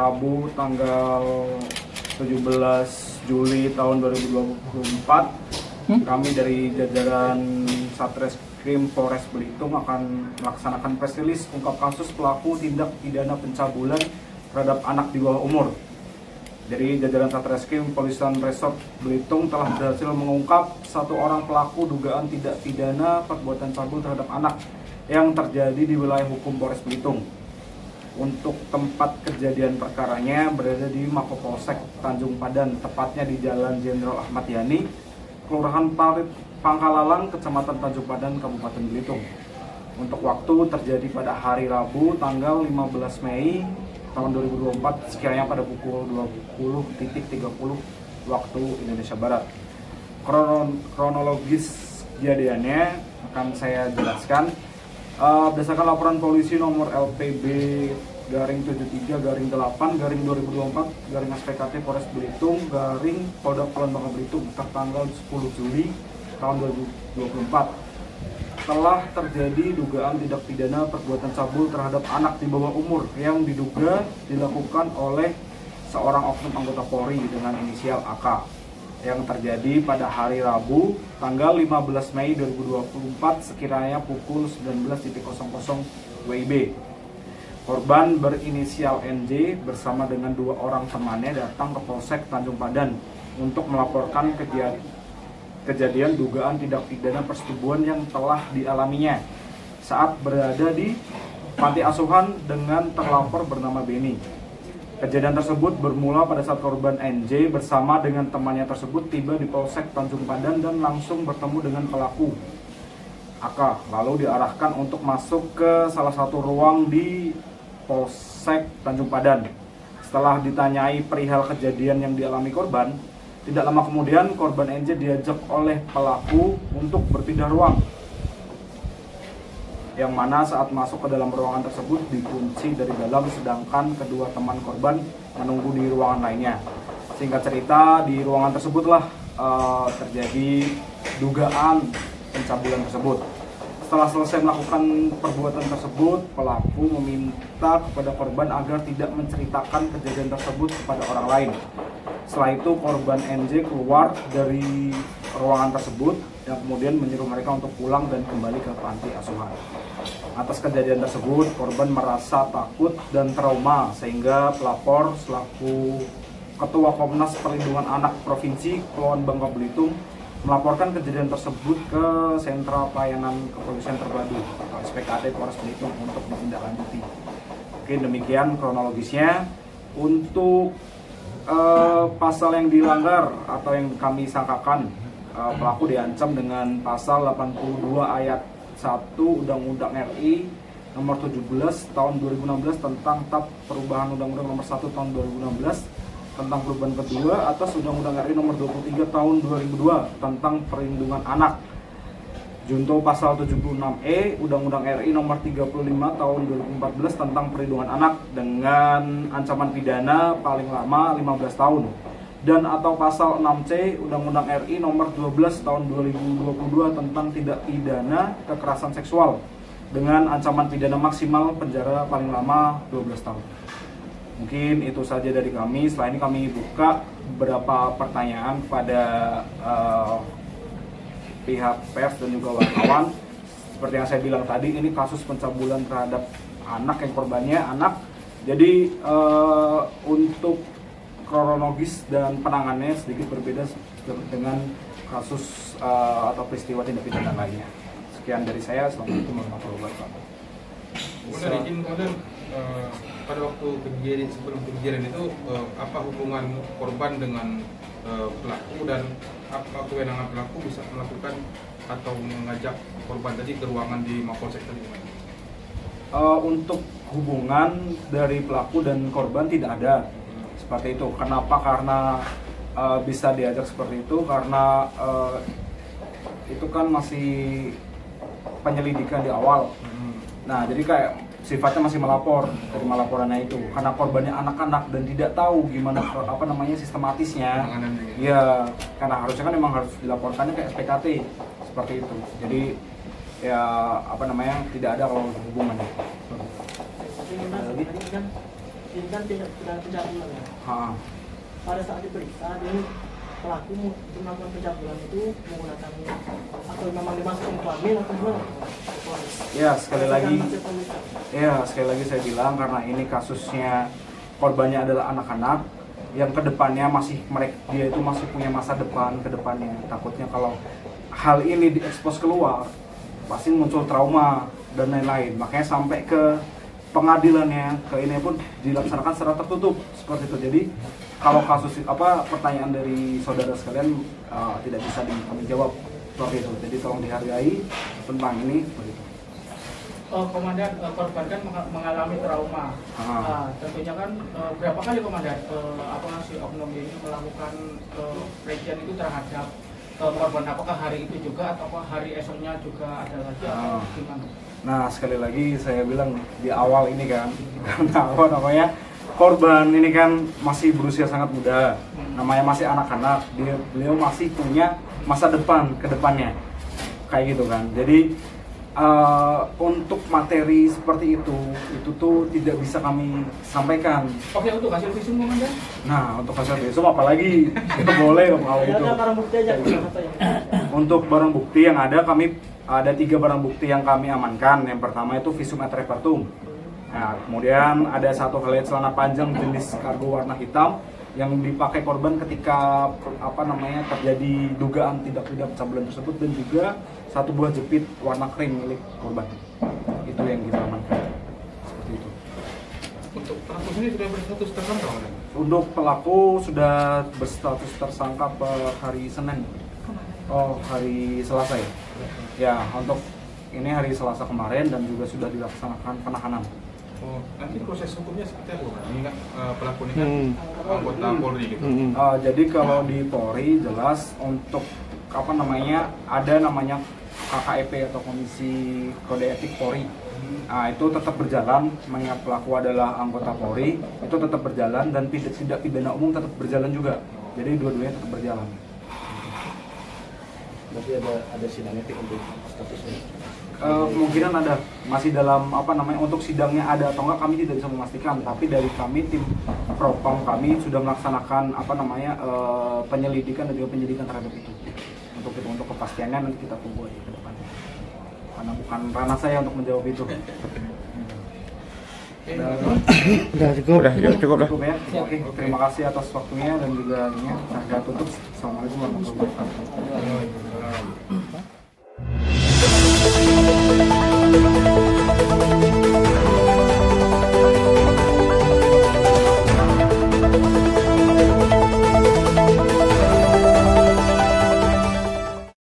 Rabu tanggal 17 Juli tahun 2024, kami dari jajaran Satreskrim Polres Belitung akan melaksanakan press release ungkap kasus pelaku tindak pidana pencabulan terhadap anak di bawah umur. Dari jajaran Satreskrim Polisian Resort Belitung telah berhasil mengungkap satu orang pelaku dugaan tindak pidana perbuatan cabul terhadap anak yang terjadi di wilayah hukum Polres Belitung. Untuk tempat kejadian perkaranya berada di Mapolsek Tanjung Padan, tepatnya di Jalan Jenderal Ahmad Yani, Kelurahan Pangkalalang, Kecamatan Tanjung Padan, Kabupaten Belitung. Untuk waktu terjadi pada hari Rabu tanggal 15 Mei tahun 2024, sekiranya pada pukul 20.30 waktu Indonesia Barat. Kronologis kejadiannya akan saya jelaskan. Berdasarkan laporan polisi nomor LPB garing 73 garing 2024 garing SPKT Polres Belitung garing Polda Kulon Bangka Belitung tertanggal 10 Juli tahun 2024, telah terjadi dugaan tindak pidana perbuatan cabul terhadap anak di bawah umur yang diduga dilakukan oleh seorang oknum anggota Polri dengan inisial AK, yang terjadi pada hari Rabu tanggal 15 Mei 2024 sekiranya pukul 19.00 WIB. Korban berinisial NJ bersama dengan dua orang temannya datang ke Polsek Tanjung Padan untuk melaporkan kejadian dugaan tindak pidana persetubuhan yang telah dialaminya saat berada di panti asuhan dengan terlapor bernama Beni. Kejadian tersebut bermula pada saat korban NJ bersama dengan temannya tersebut tiba di Polsek Tanjung Padan dan langsung bertemu dengan pelaku AK, lalu diarahkan untuk masuk ke salah satu ruang di Polsek Tanjung Padan. Setelah ditanyai perihal kejadian yang dialami korban, tidak lama kemudian korban NJ diajak oleh pelaku untuk berpindah ruang, yang mana saat masuk ke dalam ruangan tersebut dikunci dari dalam, sedangkan kedua teman korban menunggu di ruangan lainnya. Singkat cerita, di ruangan tersebutlah terjadi dugaan pencabulan tersebut. Setelah selesai melakukan perbuatan tersebut, pelaku meminta kepada korban agar tidak menceritakan kejadian tersebut kepada orang lain. Setelah itu korban NJ keluar dari ruangan tersebut dan kemudian menyuruh mereka untuk pulang dan kembali ke panti asuhan. Atas kejadian tersebut, korban merasa takut dan trauma sehingga pelapor selaku Ketua Komnas Perlindungan Anak Provinsi Kulon Bangka Belitung melaporkan kejadian tersebut ke Sentra Pelayanan Kepolisian Terpadu atau SPKT Polres Belitung untuk ditindaklanjuti. Oke, demikian kronologisnya. Untuk pasal yang dilanggar atau yang kami sangkakan, pelaku diancam dengan pasal 82 ayat 1 Undang-Undang RI nomor 17 tahun 2016 tentang perubahan Undang-Undang nomor 1 tahun 2016 tentang perubahan kedua atas Undang-Undang RI nomor 23 tahun 2002 tentang perlindungan anak. Junto pasal 76E Undang-Undang RI nomor 35 tahun 2014 tentang perlindungan anak dengan ancaman pidana paling lama 15 tahun. Dan atau pasal 6C Undang-Undang RI nomor 12 tahun 2022 tentang tindak pidana kekerasan seksual dengan ancaman pidana maksimal penjara paling lama 12 tahun. Mungkin itu saja dari kami. Setelah ini kami buka beberapa pertanyaan pada pihak pers dan juga wartawan. Seperti yang saya bilang tadi, ini kasus pencabulan terhadap anak yang korbannya anak. Jadi untuk kronologis dan penanganannya sedikit berbeda dengan kasus atau peristiwa tindak pidana lainnya. Sekian dari saya. Assalamualaikum warahmatullahi wabarakatuh. Kemudian pada waktu kejadian, sebelum kejadian itu apa hubungan korban dengan pelaku dan apa kewenangan pelaku bisa melakukan atau mengajak korban tadi ke ruangan di Mapolsek tadi? Untuk hubungan dari pelaku dan korban tidak ada seperti itu. Kenapa? Karena bisa diajak seperti itu karena itu kan masih penyelidikan di awal. Nah, jadi kayak sifatnya masih melapor dari laporannya itu, karena korbannya anak-anak dan tidak tahu gimana sistematisnya. Ya, karena harusnya kan memang harus dilaporkannya ke SPKT seperti itu. Jadi ya tidak ada kalau hubungannya. ini kan tidak pencabulan ya. Pada saat diperiksa, dia pelaku melakukan pencabulan itu menggunakan atau memang dimasukin kelamin atau gimana? Ya sekali lagi saya bilang karena ini kasusnya korbannya adalah anak-anak yang kedepannya dia itu masih punya masa depan kedepannya. Takutnya kalau hal ini diekspos keluar pasti muncul trauma dan lain-lain. Makanya sampai ke pengadilannya ke ini pun dilaksanakan secara tertutup seperti itu. Jadi kalau kasus pertanyaan dari saudara sekalian tidak bisa kami jawab seperti itu. Jadi tolong dihargai tentang ini seperti itu. Komandan, korban kan mengalami trauma. Tentunya kan berapa kali komandan si oknum ini melakukan pelecehan itu terhadap korban? Apakah hari itu juga atau hari esoknya juga ada lagi atau gimana? Nah sekali lagi saya bilang di awal ini kan karena korban ini kan masih berusia sangat muda, namanya masih anak-anak, beliau masih punya masa depan ke depannya kayak gitu kan. Jadi untuk materi seperti itu tuh tidak bisa kami sampaikan. Oke, untuk hasil visum komandan? Nah untuk hasil visum apalagi nggak boleh kalau itu. Barang bukti aja. Untuk barang bukti yang ada ada 3 barang bukti yang kami amankan. Yang pertama itu visum et repertum. Nah, kemudian ada 1 helai celana panjang jenis kargo warna hitam yang dipakai korban ketika terjadi dugaan tindak pidana pencabulan tersebut, dan juga 1 buah jepit warna krim milik korban. Itu yang kita amankan. Seperti itu. Untuk pelaku ini sudah berstatus tersangka? Untuk pelaku sudah berstatus tersangka per hari Senin. Hari Selasa ya. Ya, untuk ini hari Selasa kemarin dan juga sudah dilaksanakan penahanan. Nanti proses hukumnya seperti apa? Ingat pelaku ini kan anggota Polri gitu. Jadi kalau di Polri jelas untuk ada namanya KKEP atau Komisi Kode Etik Polri. Nah, itu tetap berjalan mengingat pelaku adalah anggota Polri, itu tetap berjalan, dan tindak pidana umum tetap berjalan juga. Jadi dua-duanya tetap berjalan. Berarti ada sidang etik untuk statusnya? Kemungkinan ada, masih dalam untuk sidangnya ada atau enggak kami tidak bisa memastikan, tapi dari kami tim Propam kami sudah melaksanakan penyelidikan dan juga penyidikan terhadap itu. Untuk kepastiannya nanti kita tunggu aja ke depannya, karena bukan ranah saya untuk menjawab itu. Udah cukup ya. Oke, terima kasih atas waktunya dan juga saya tutup. Assalamualaikum warahmatullahi wabarakatuh.